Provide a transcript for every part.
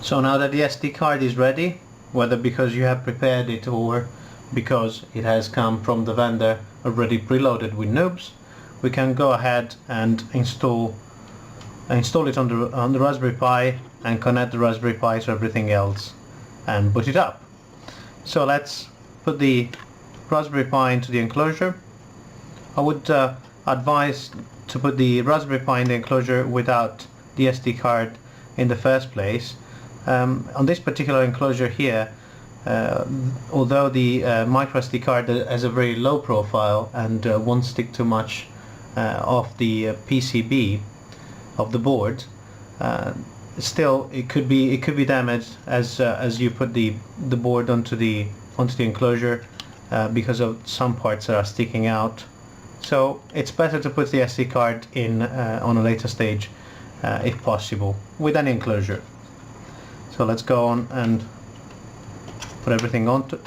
So now that the SD card is ready, whether because you have prepared it or because it has come from the vendor already preloaded with Noobs, we can go ahead and install it on the Raspberry Pi and connect the Raspberry Pi to everything else and boot it up. So let's put the Raspberry Pi into the enclosure. I would advise to put the Raspberry Pi in the enclosure without the SD card in the first place. On this particular enclosure here, although the micro SD card has a very low profile and won't stick too much off the PCB of the board, still it could be damaged as you put the board onto the enclosure because of some parts that are sticking out. So it's better to put the SD card in on a later stage if possible with an enclosure. So let's go on and put everything onto.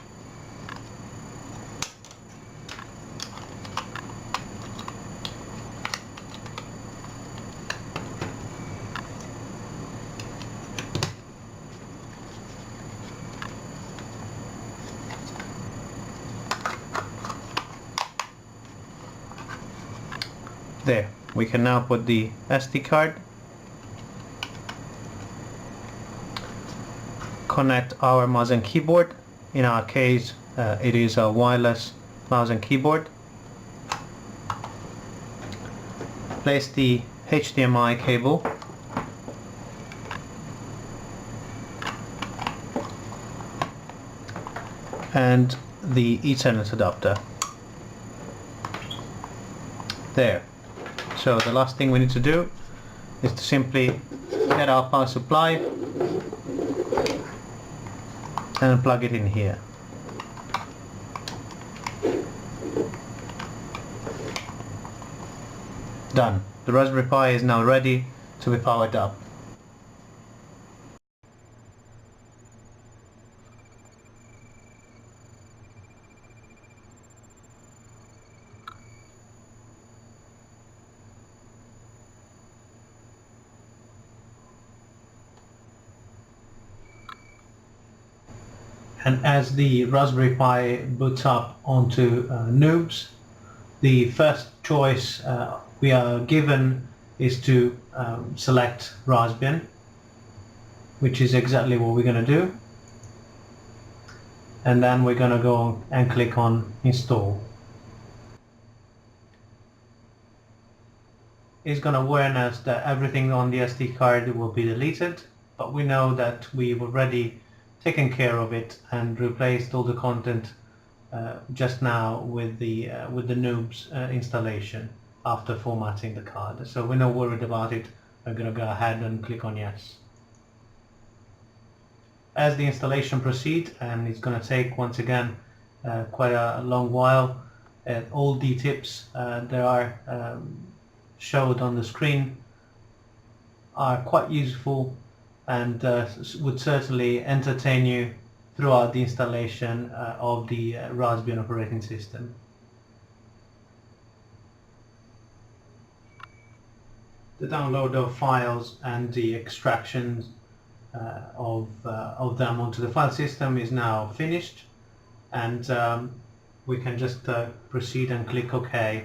There, we can now put the SD card, connect our mouse and keyboard. In our case, it is a wireless mouse and keyboard. Place the HDMI cable and the Ethernet adapter. There. So the last thing we need to do is to simply get our power supply and plug it in here. Done. The Raspberry Pi is now ready to be powered up. And as the Raspberry Pi boots up onto Noobs, the first choice we are given is to select Raspbian, which is exactly what we're going to do. And then we're going to go and click on Install. It's going to warn us that everything on the SD card will be deleted, but we know that we've already taken care of it and replaced all the content just now with the Noobs installation after formatting the card. So we're not worried about it. I'm going to go ahead and click on Yes. As the installation proceeds, and it's going to take once again quite a long while, all the tips that are showed on the screen are quite useful and would certainly entertain you throughout the installation of the Raspbian operating system. The download of files and the extraction of them onto the file system is now finished, and we can just proceed and click OK.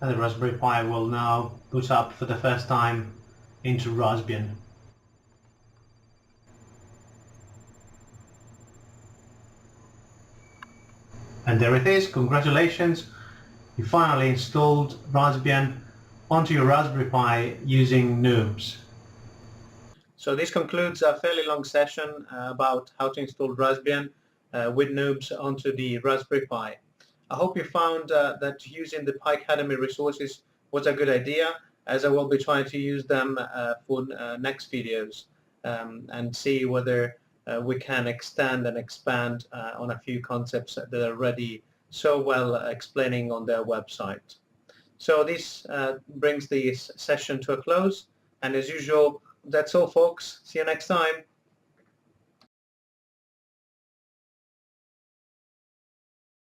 And the Raspberry Pi will now boot up for the first time into Raspbian. And there it is, congratulations! You finally installed Raspbian onto your Raspberry Pi using Noobs. So this concludes a fairly long session about how to install Raspbian with Noobs onto the Raspberry Pi. I hope you found that using the Pi Academy resources was a good idea, as I will be trying to use them for next videos and see whether we can extend and expand on a few concepts that are already so well explaining on their website. So this brings this session to a close, and as usual, that's all folks. See you next time.